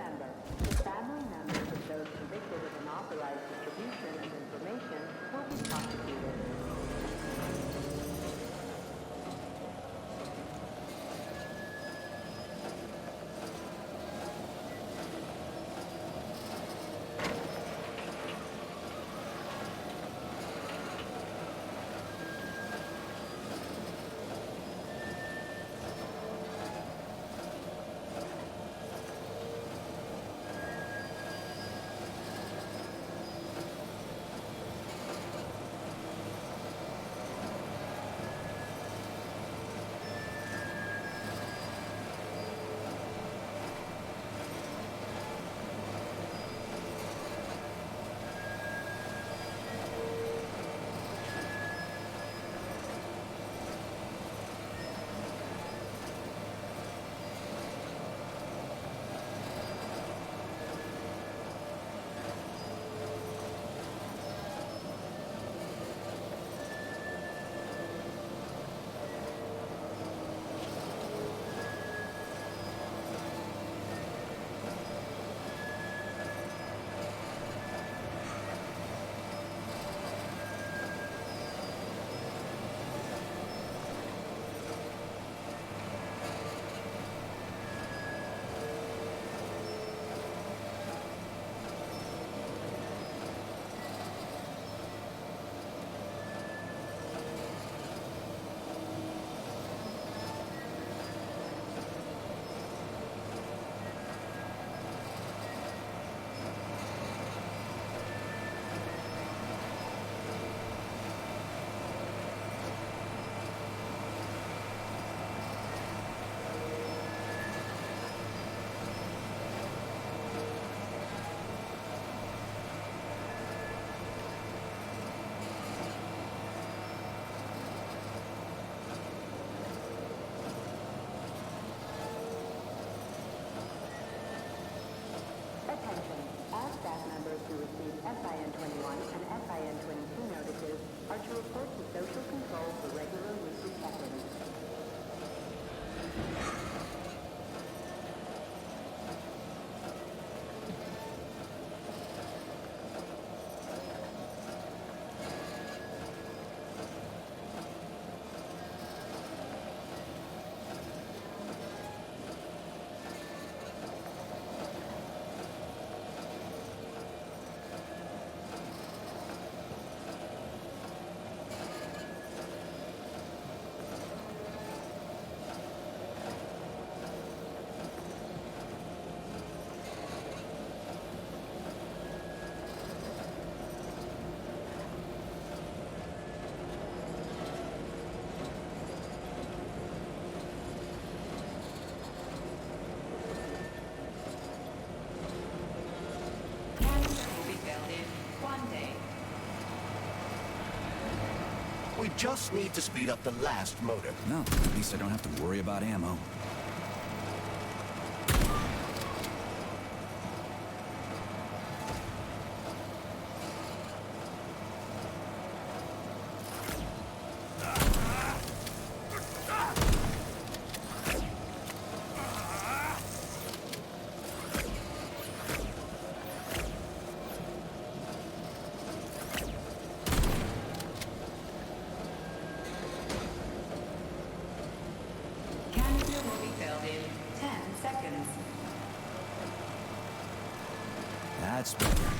Remember, the family members of those convicted of unauthorized distribution of information will be prosecuted. Attention, all staff members who receive SIN 21 and SIN 22 notices are to report to social control for regular weekly check-ins. We just need to speed up the last motor. No, at least I don't have to worry about ammo. That's better.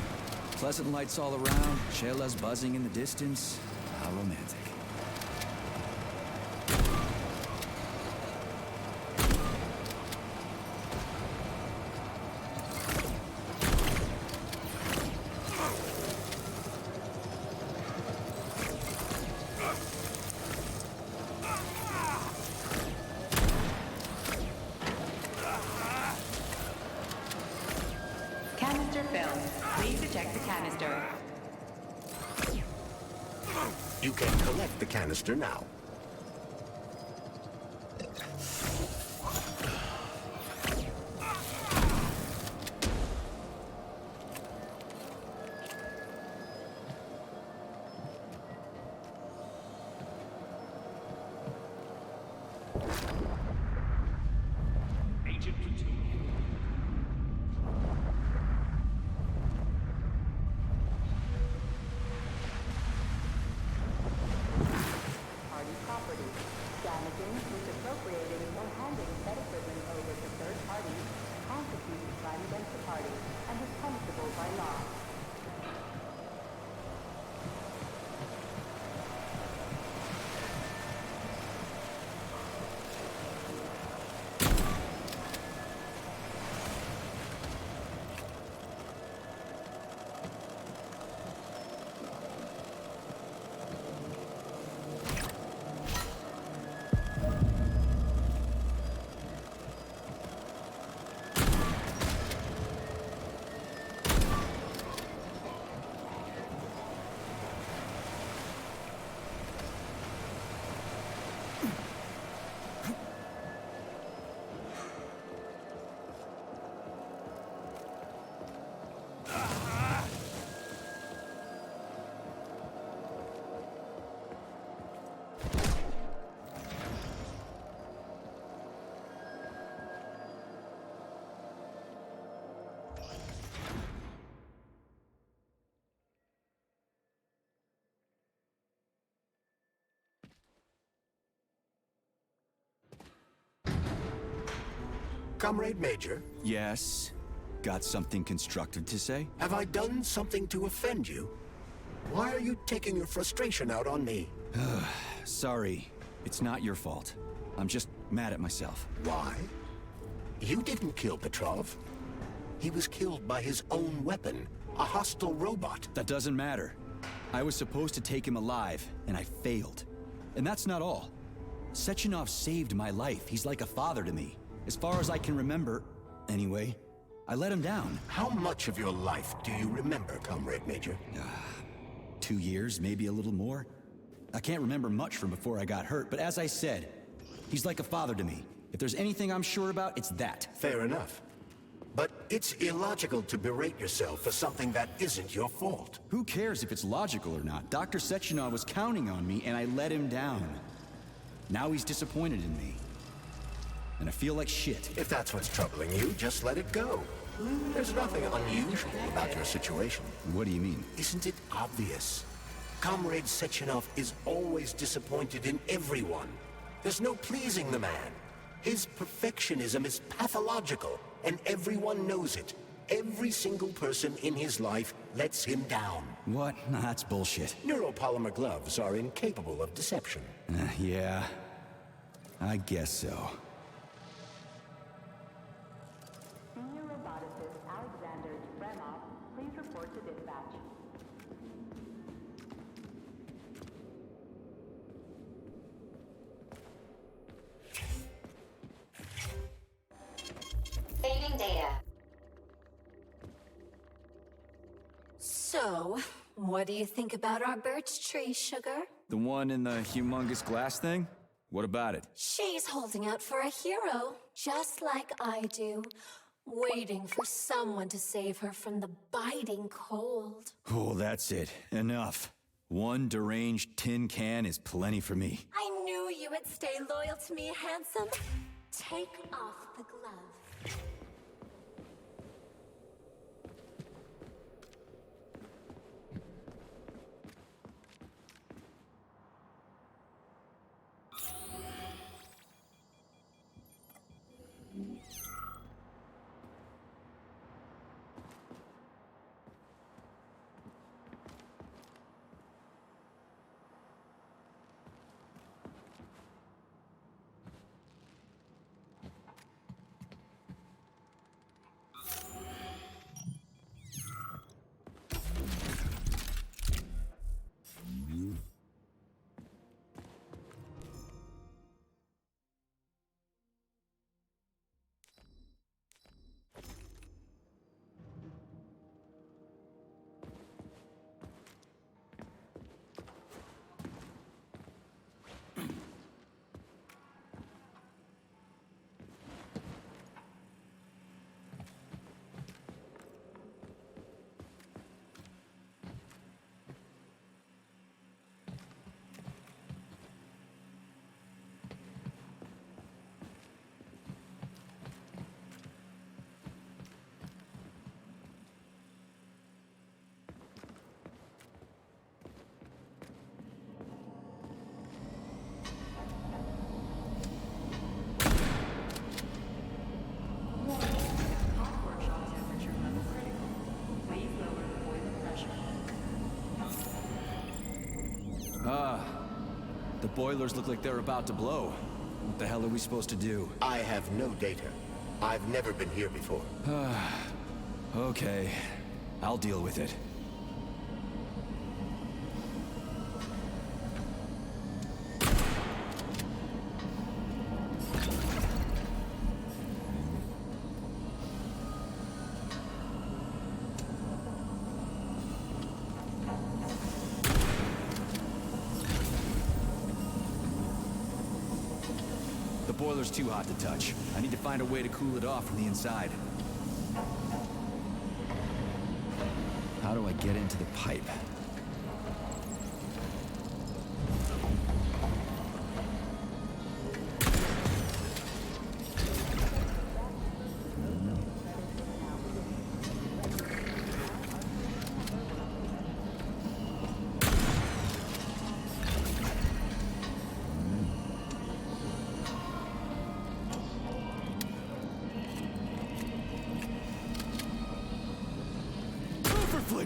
Pleasant lights all around, chelas buzzing in the distance. How romantic. Canister filled. Please eject the canister. You can collect the canister now. Comrade Major, Yes? Got something constructive to say? have I done something to offend you? Why are you taking your frustration out on me? Sorry, it's not your fault. I'm just mad at myself. Why? You didn't kill Petrov. He was killed by his own weapon, a hostile robot. That doesn't matter. I was supposed to take him alive, and I failed. And that's not all. Sechenov saved my life. He's like a father to me. As far as I can remember, anyway, I let him down. How much of your life do you remember, Comrade Major? 2 years, maybe a little more. I can't remember much from before I got hurt, but as I said, he's like a father to me. If there's anything I'm sure about, it's that. Fair enough. But it's illogical to berate yourself for something that isn't your fault. Who cares if it's logical or not? Dr. Sechenov was counting on me, and I let him down. Now he's disappointed in me. And I feel like shit. If that's what's troubling you, just let it go. There's nothing unusual about your situation. What do you mean? Isn't it obvious? Comrade Sechenov is always disappointed in everyone. There's no pleasing the man. His perfectionism is pathological, and everyone knows it. Every single person in his life lets him down. What? Nah, that's bullshit. Neuropolymer gloves are incapable of deception. Yeah, I guess so. Senior roboticist Alexander Fremov, please report to dispatch. Fading data. So, what do you think about our birch tree, Sugar? The one in the humongous glass thing? What about it? She's holding out for a hero, just like I do, waiting for someone to save her from the biting cold. Oh, that's it. Enough. One deranged tin can is plenty for me. I knew you would stay loyal to me, handsome. Take off the glove. The boilers look like they're about to blow. What the hell are we supposed to do? I have no data. I've never been here before. Okay, I'll deal with it. The boiler's too hot to touch. I need to find a way to cool it off from the inside. How do I get into the pipe?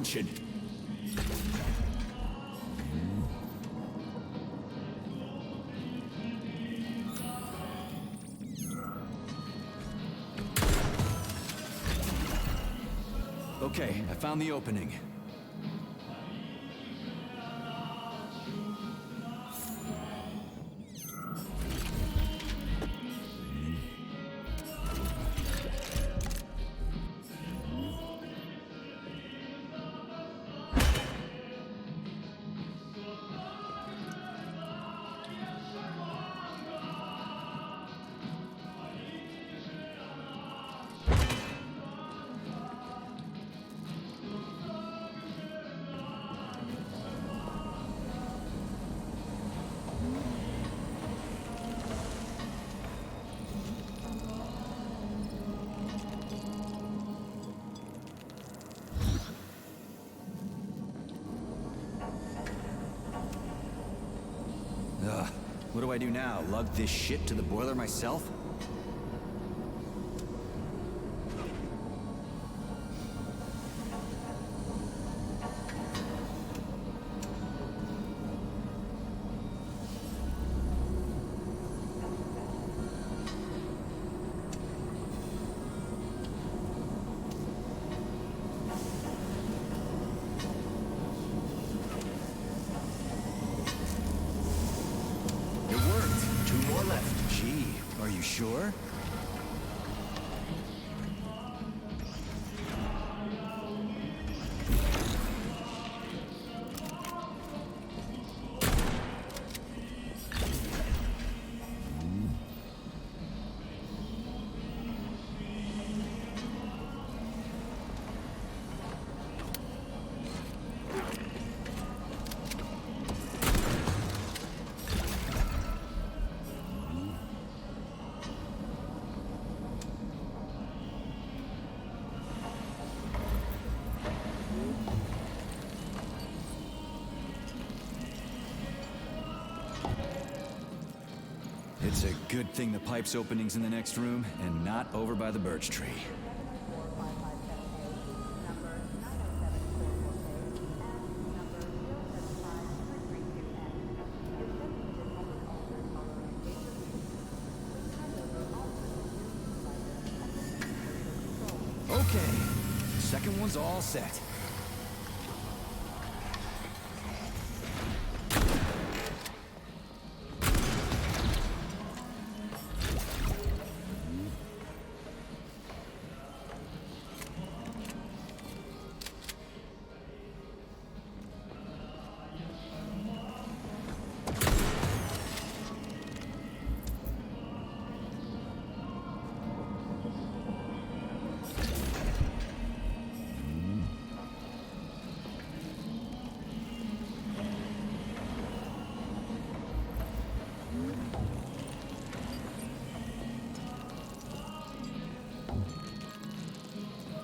flinching. Okay, I found the opening. What do I do now? Lug this shit to the boiler myself? Gee, are you sure? It's a good thing the pipe's opening's in the next room and not over by the birch tree. Okay, second one's all set.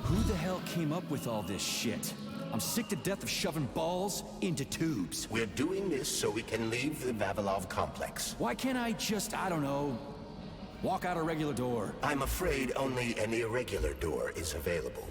Who the hell came up with all this shit? I'm sick to death of shoving balls into tubes. We're doing this so we can leave the Vavilov complex. Why can't I just, I don't know, walk out a regular door? I'm afraid only an irregular door is available.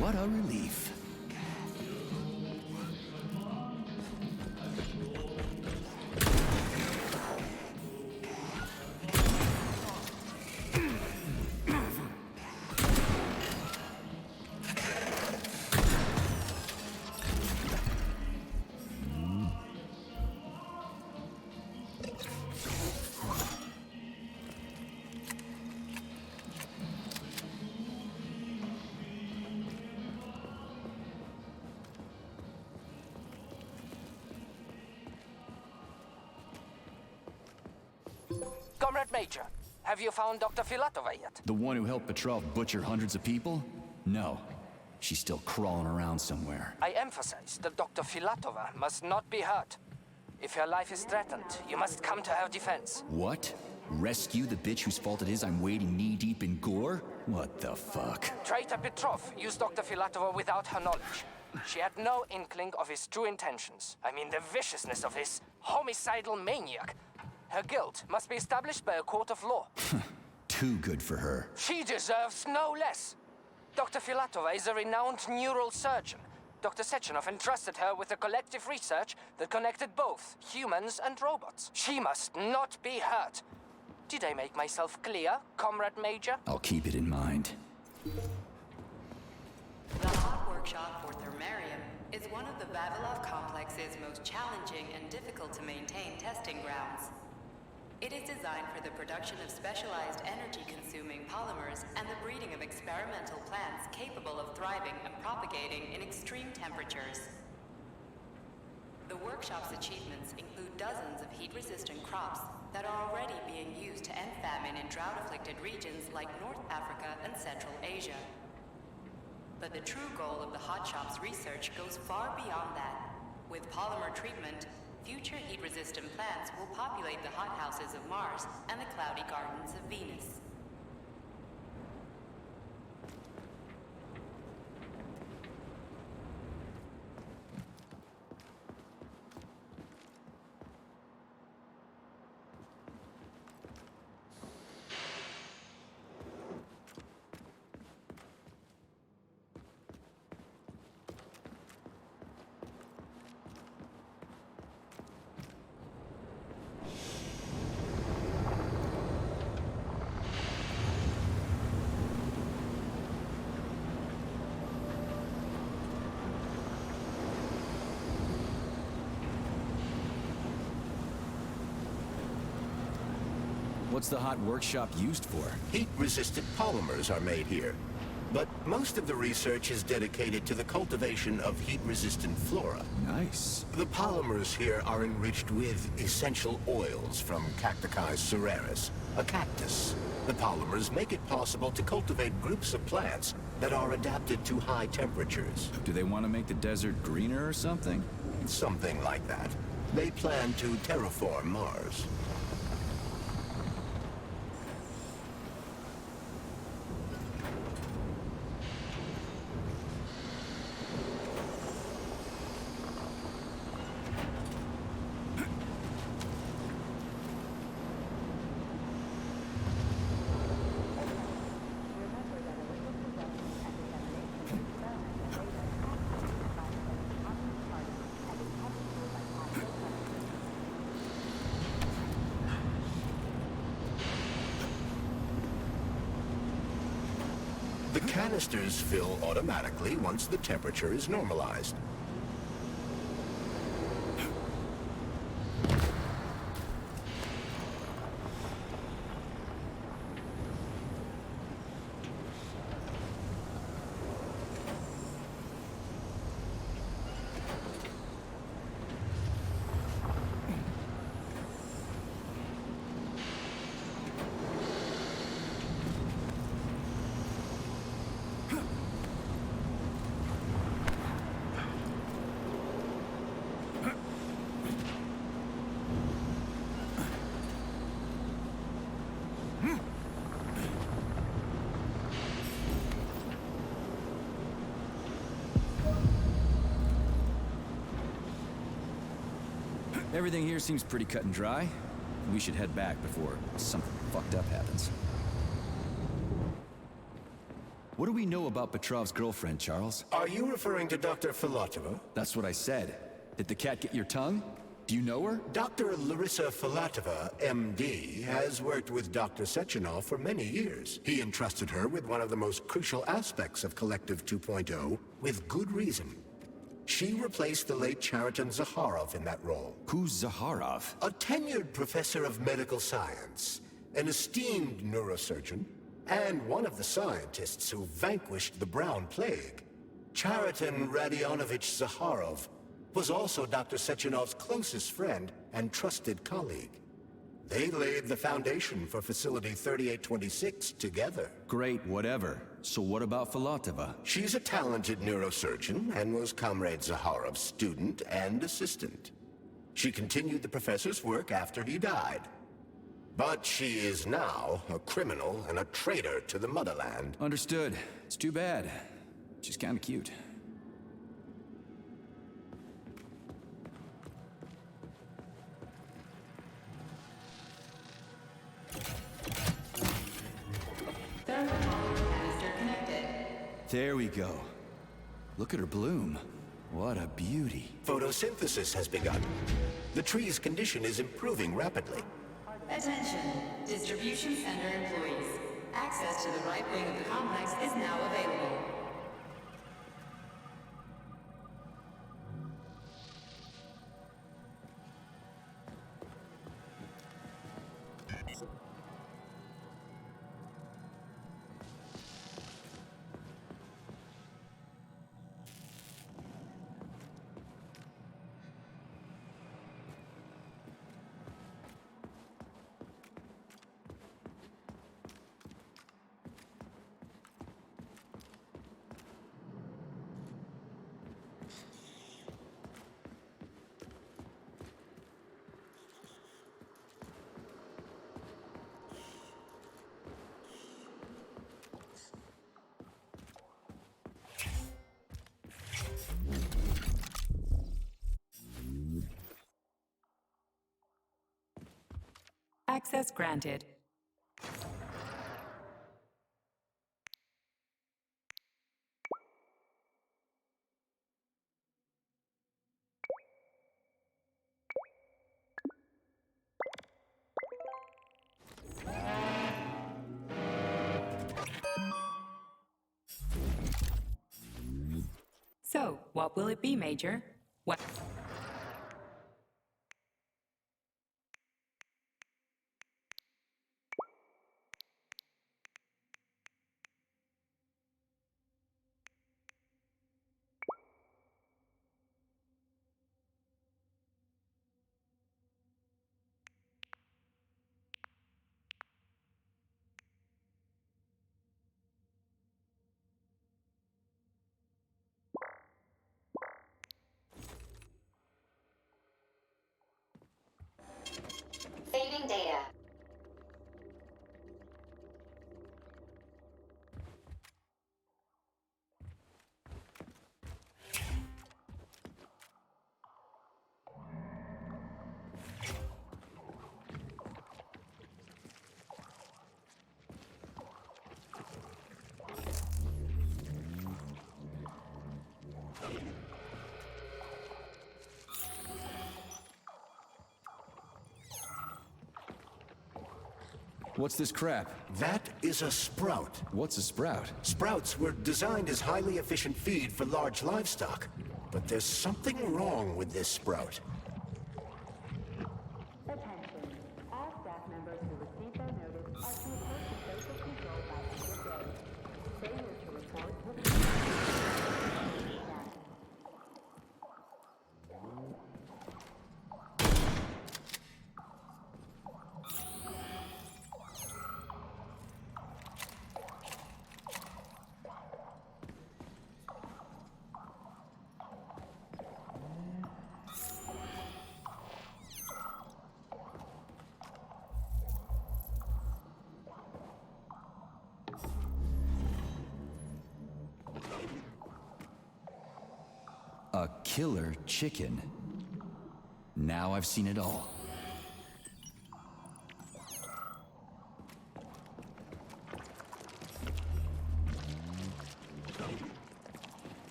What a relief. Comrade Major, have you found Dr. Filatova yet? The one who helped Petrov butcher hundreds of people? No. She's still crawling around somewhere. I emphasize that Dr. Filatova must not be hurt. If her life is threatened, you must come to her defense. What? Rescue the bitch whose fault it is I'm wading knee-deep in gore? What the fuck? Traitor Petrov used Dr. Filatova without her knowledge. She had no inkling of his true intentions. I mean, the viciousness of this homicidal maniac. Her guilt must be established by a court of law. Too good for her. She deserves no less. Dr. Filatova is a renowned neural surgeon. Dr. Sechenov entrusted her with a collective research that connected both humans and robots. She must not be hurt. Did I make myself clear, Comrade Major? I'll keep it in mind. The Hot Workshop for Thermarium is one of the Vavilov Complex's most challenging and difficult to maintain testing grounds. It is designed for the production of specialized energy-consuming polymers and the breeding of experimental plants capable of thriving and propagating in extreme temperatures. The workshop's achievements include dozens of heat-resistant crops that are already being used to end famine in drought-afflicted regions like North Africa and Central Asia. But the true goal of the Hot Shop's research goes far beyond that. With polymer treatment, future heat-resistant plants will populate the hothouses of Mars and the cloudy gardens of Venus. What's the Hot Workshop used for? Heat-resistant polymers are made here. But most of the research is dedicated to the cultivation of heat-resistant flora. Nice. The polymers here are enriched with essential oils from Cacticus cereris, a cactus. The polymers make it possible to cultivate groups of plants that are adapted to high temperatures. Do they want to make the desert greener or something? Something like that. They plan to terraform Mars. The canisters fill automatically once the temperature is normalized. Everything here seems pretty cut and dry. We should head back before something fucked up happens. What do we know about Petrov's girlfriend, Charles? Are you referring to Dr. Filatova? That's what I said. Did the cat get your tongue? Do you know her? Dr. Larissa Filatova, MD, has worked with Dr. Sechenov for many years. He entrusted her with one of the most crucial aspects of Collective 2.0, with good reason. She replaced the late Chariton Zakharov in that role. Who's Zakharov? A tenured professor of medical science, an esteemed neurosurgeon, and one of the scientists who vanquished the Brown Plague. Chariton Radionovich Zakharov was also Dr. Sechenov's closest friend and trusted colleague. They laid the foundation for Facility 3826 together. Great, whatever. So what about Filatova? She's a talented neurosurgeon and was Comrade Zaharov's student and assistant. She continued the professor's work after he died. But she is now a criminal and a traitor to the motherland. Understood. It's too bad. She's kinda cute. There we go. Look at her bloom. What a beauty. Photosynthesis has begun. The tree's condition is improving rapidly. Attention, distribution center employees. Access to the right wing of the complex is now available. Access granted. So, what will it be, Major? What? Saving data. What's this crap? That is a sprout. What's a sprout? Sprouts were designed as highly efficient feed for large livestock. But there's something wrong with this sprout. Attention. All staff members who receive their notice are to report to social control by end of day. Failure to report will be A killer chicken. Now I've seen it all.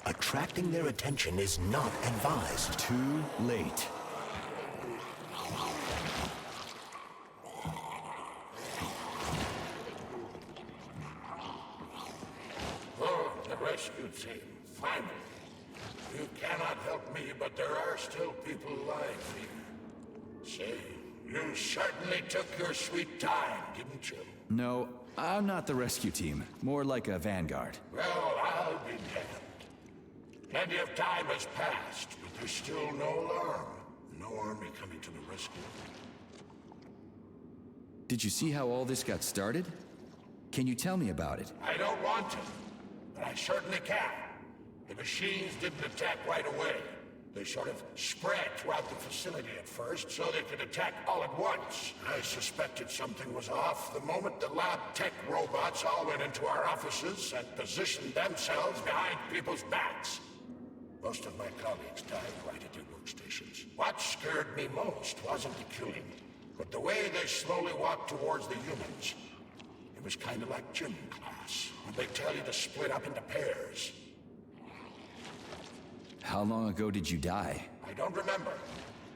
Attracting their attention is not advised. Too late. Oh, the rescue team, finally. You cannot help me, but there are still people alive here. Say, you certainly took your sweet time, didn't you? No, I'm not the rescue team. More like a vanguard. Well, I'll be damned. Plenty of time has passed, but there's still no alarm. No army coming to the rescue. Did you see how all this got started? Can you tell me about it? I don't want to, but I certainly can. The machines didn't attack right away. They sort of spread throughout the facility at first, so they could attack all at once. I suspected something was off the moment the lab tech robots all went into our offices and positioned themselves behind people's backs. Most of my colleagues died right at their workstations. What scared me most wasn't the killing, but the way they slowly walked towards the humans. It was kind of like gym class, when they tell you to split up into pairs. How long ago did you die? I don't remember,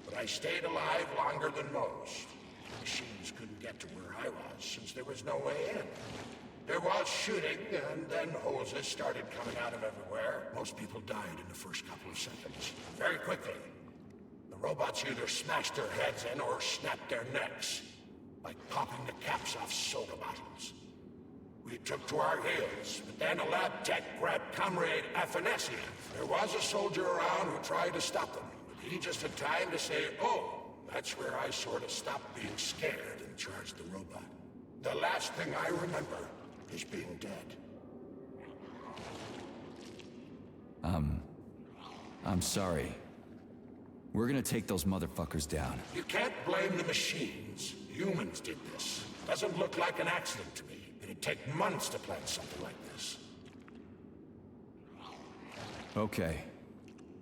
but I stayed alive longer than most. The machines couldn't get to where I was, since there was no way in. There was shooting, and then hoses started coming out of everywhere. Most people died in the first couple of seconds. Very quickly. The robots either smashed their heads in or snapped their necks, like popping the caps off soda bottles. We took to our heels, but then a lab tech grabbed Comrade Afanasiev. There was a soldier around who tried to stop them, but he just had time to say, oh, that's where I sort of stopped being scared and charged the robot. The last thing I remember is being dead. I'm sorry. We're gonna take those motherfuckers down. You can't blame the machines. Humans did this. Doesn't look like an accident to me. It'd take months to plan something like this. Okay.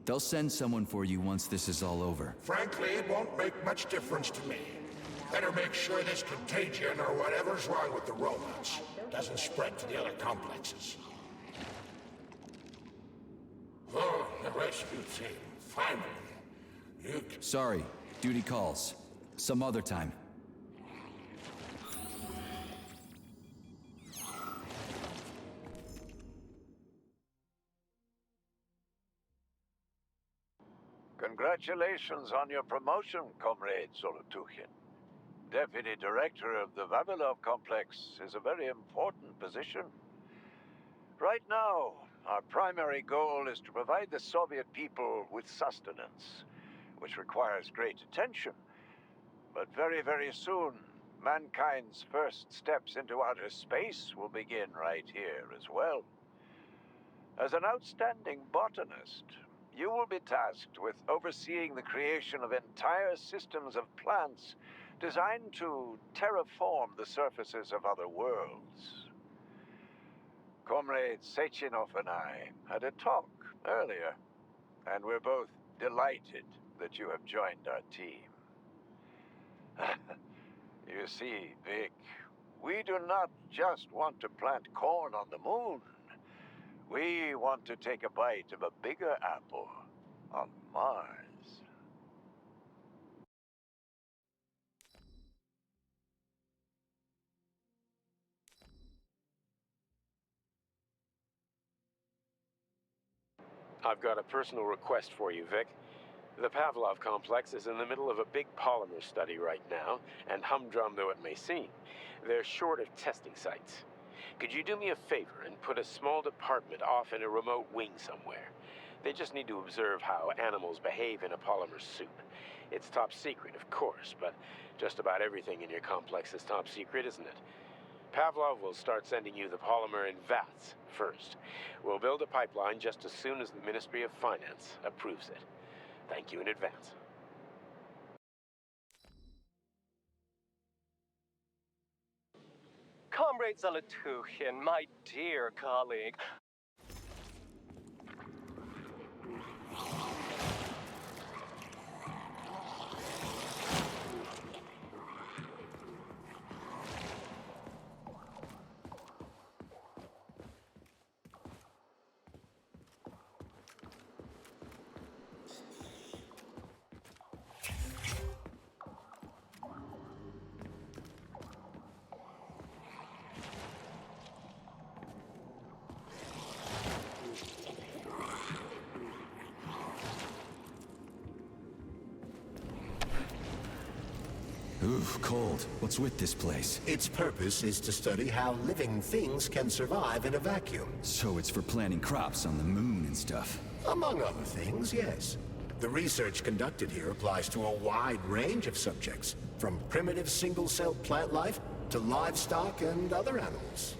They'll send someone for you once this is all over. Frankly, it won't make much difference to me. Better make sure this contagion or whatever's wrong with the robots doesn't spread to the other complexes. Oh, the rescue team. Finally. You can... Sorry. Duty calls. Some other time. Congratulations on your promotion, Comrade Zolotukhin. Deputy Director of the Vavilov Complex is a very important position. Right now, our primary goal is to provide the Soviet people with sustenance, which requires great attention. But very, very soon, mankind's first steps into outer space will begin right here as well. As an outstanding botanist, you will be tasked with overseeing the creation of entire systems of plants designed to terraform the surfaces of other worlds. Comrade Sechenov and I had a talk earlier, and we're both delighted that you have joined our team. You see, Vic, we do not just want to plant corn on the moon. We want to take a bite of a bigger apple on Mars. I've got a personal request for you, Vic. The Pavlov complex is in the middle of a big polymer study right now, and humdrum though it may seem, they're short of testing sites. Could you do me a favor and put a small department off in a remote wing somewhere? They just need to observe how animals behave in a polymer soup. It's top secret, of course, but just about everything in your complex is top secret, isn't it? Pavlov will start sending you the polymer in vats first. We'll build a pipeline just as soon as the Ministry of Finance approves it. Thank you in advance. Comrade Zolotukhin, my dear colleague. Ooh, cold. What's with this place? Its purpose is to study how living things can survive in a vacuum. So it's for planting crops on the moon and stuff. Among other things, yes. The research conducted here applies to a wide range of subjects, from primitive single-cell plant life to livestock and other animals.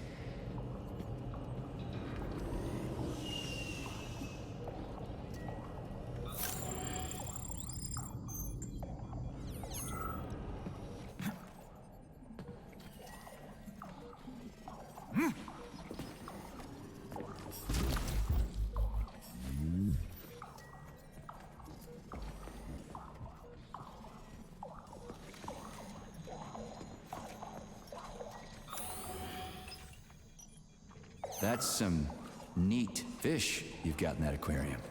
That's some neat fish you've got in that aquarium.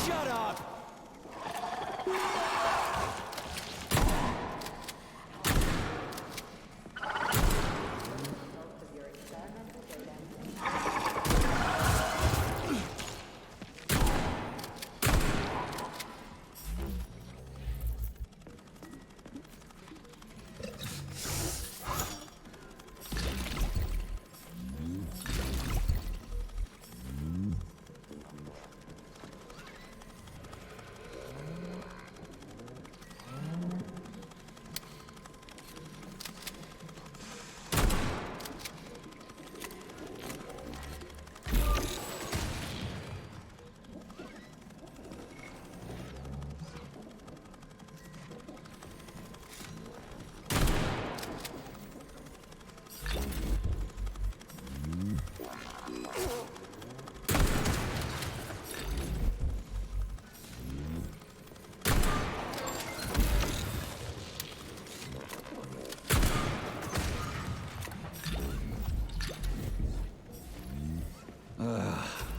Shut up!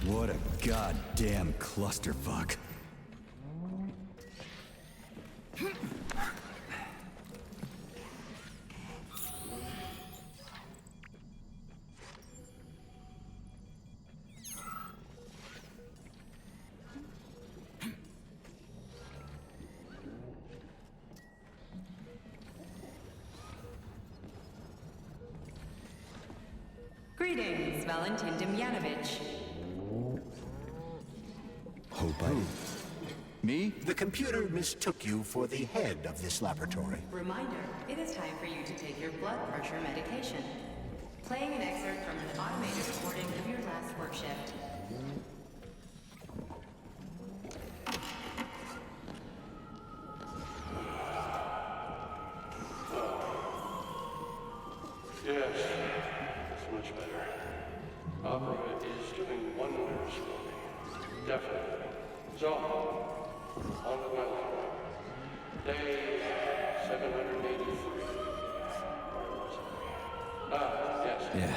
What a goddamn clusterfuck. Greetings, Valentin Demyanovich. Hope I... Me? The computer mistook you for the head of this laboratory. Reminder, it is time for you to take your blood pressure medication. Playing an excerpt from an automated recording of your last work shift. Yes, it's much better. Opera is doing wonders for me. Definitely. So, on the welcome. Day 783. Yes. Yeah,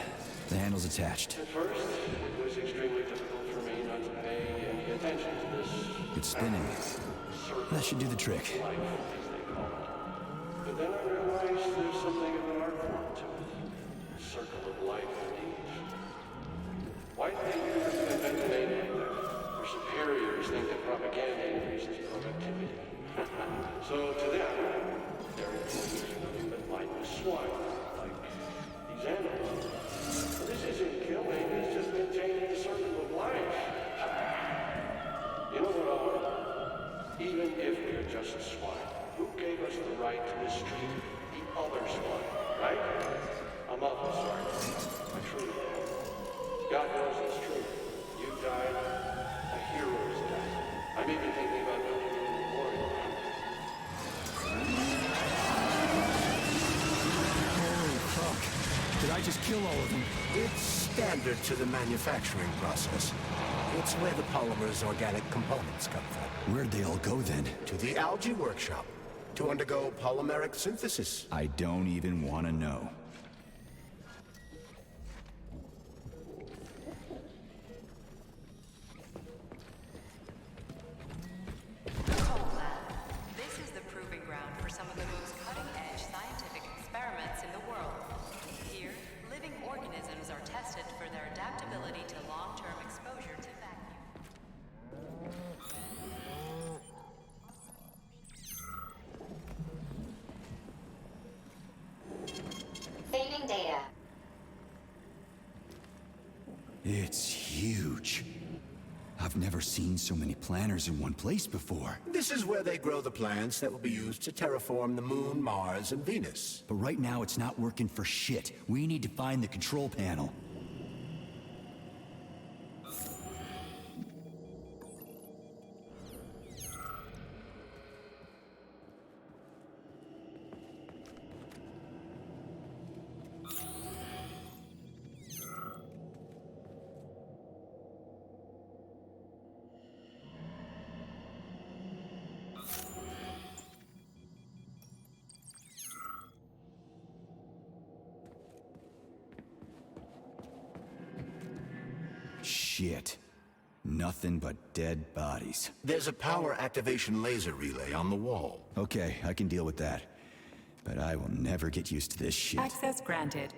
the handle's attached. At first, it was extremely difficult for me not to pay any attention to this. It's spinning. That should do the trick. Life, as they call it. But then I realized there's something of an art form to it. Circle of life, indeed. White people invent a name like that. Their superiors think that propaganda increases productivity. So to them, their employees are nothing but mindless swine, like these animals. But this isn't killing, it's just maintaining the circle of life. You know what, Owen? Even if we're just swine, who gave us the right to mistreat the other swine, right? I'm awful sorry. I truly am. God knows it's true. You died, a hero's death. I'm even thinking about building you a memorial. Holy fuck. Did I just kill all of them? It's standard to the manufacturing process. It's where the polymer's organic components come from. Where'd they all go then? To the algae workshop, to undergo polymeric synthesis. I don't even want to know. This is the proving ground for some of the most cutting-edge scientific experiments in the world. Here, living organisms are tested for their adaptability to long-term exposure to vacuum. Saving data. It's huge. I've never seen so many planters in one place before. This is where they grow the plants that will be used to terraform the Moon, Mars, and Venus. But right now it's not working for shit. We need to find the control panel. Shit. Nothing but dead bodies. There's a power activation laser relay on the wall. Okay, I can deal with that. But I will never get used to this shit. Access granted.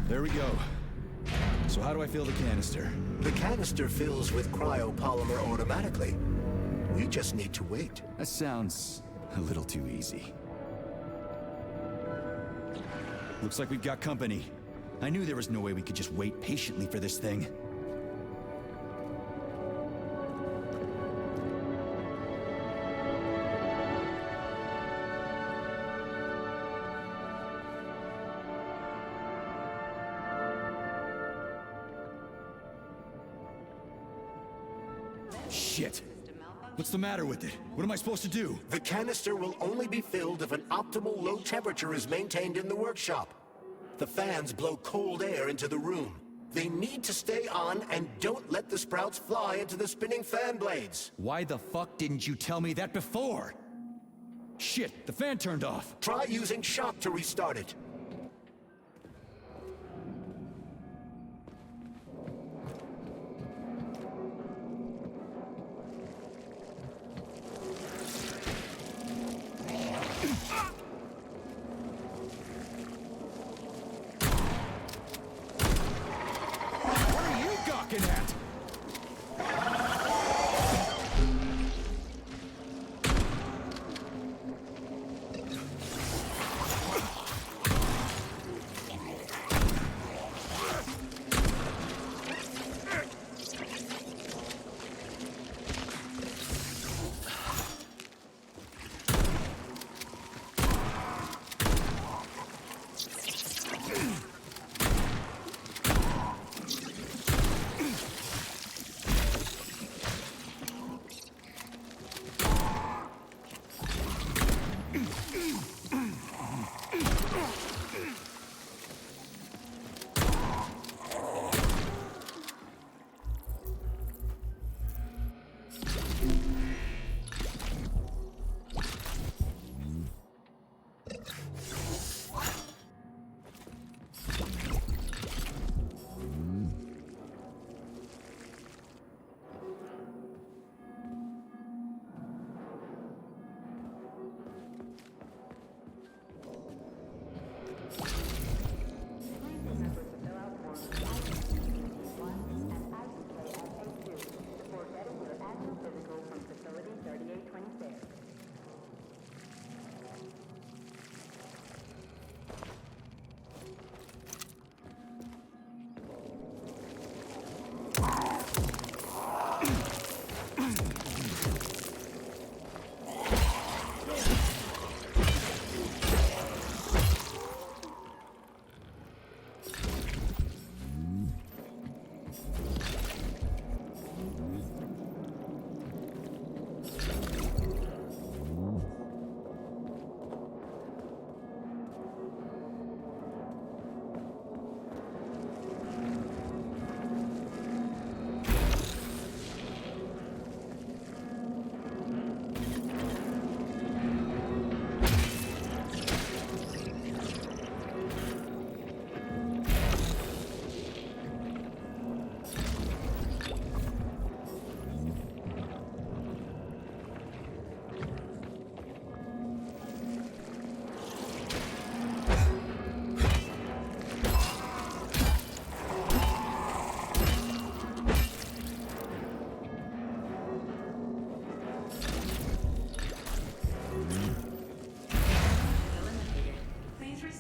There we go. So how do I fill the canister? The canister fills with cryopolymer automatically. We just need to wait. That sounds a little too easy. Looks like we've got company. I knew there was no way we could just wait patiently for this thing. Shit! What's the matter with it? What am I supposed to do? The canister will only be filled if an optimal low temperature is maintained in the workshop. The fans blow cold air into the room. They need to stay on and don't let the sprouts fly into the spinning fan blades. Why the fuck didn't you tell me that before? Shit, the fan turned off. Try using shock to restart it.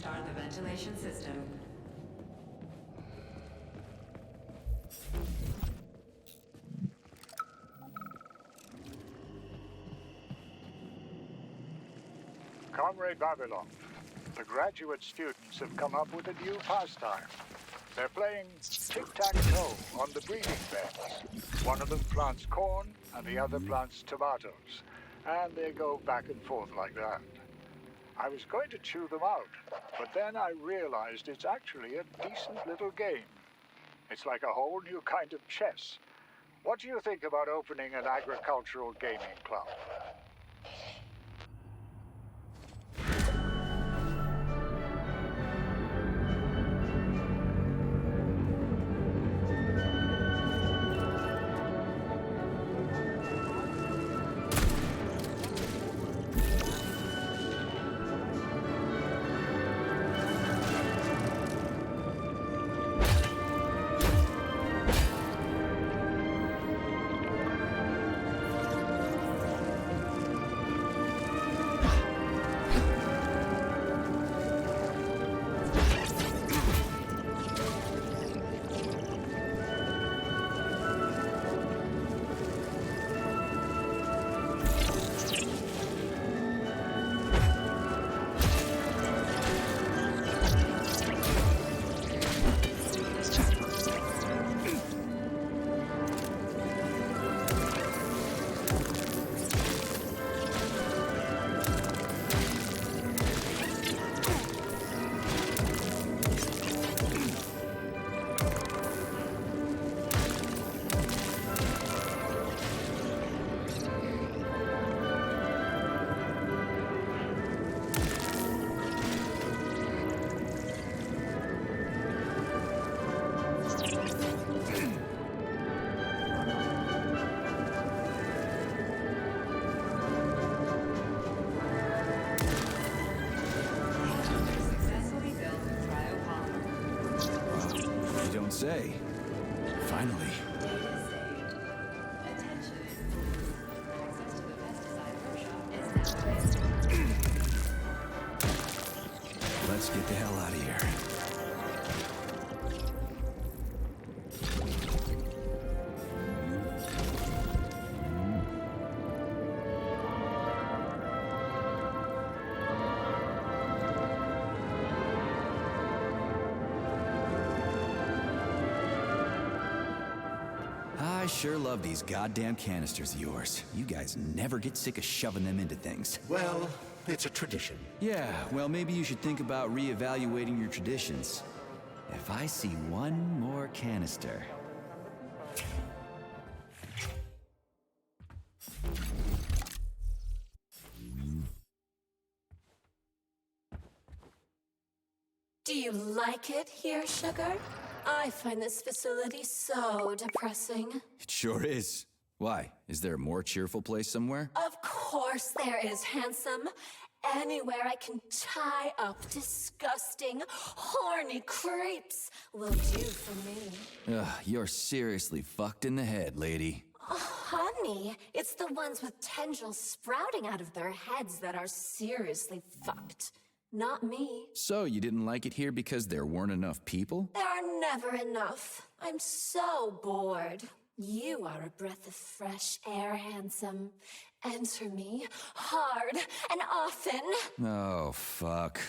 Start the ventilation system. Comrade Babylon, the graduate students have come up with a new pastime. They're playing tic-tac-toe on the breeding beds. One of them plants corn and the other plants tomatoes. And they go back and forth like that. I was going to chew them out, but then I realized it's actually a decent little game. It's like a whole new kind of chess. What do you think about opening an agricultural gaming club? Say, finally. Let's get the hell out of here. I sure love these goddamn canisters of yours. You guys never get sick of shoving them into things. Well, it's a tradition. Yeah, well, maybe you should think about reevaluating your traditions. If I see one more canister... Do you like it here, Sugar? I find this facility so depressing. It sure is. Why? Is there a more cheerful place somewhere? Of course there is, handsome. Anywhere I can tie up disgusting, horny creeps will do for me. Ugh, you're seriously fucked in the head, lady. Oh, honey, it's the ones with tendrils sprouting out of their heads that are seriously fucked. Not me. So you didn't like it here because there weren't enough people? There are never enough. I'm so bored. You are a breath of fresh air, handsome. Enter me hard and often. Oh, fuck.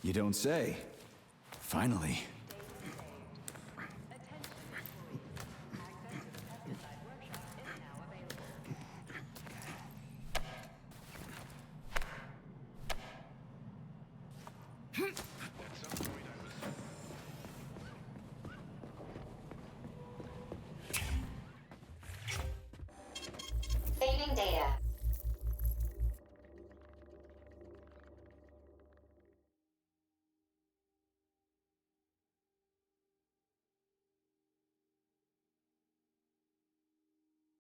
You don't say. Finally. Saving data.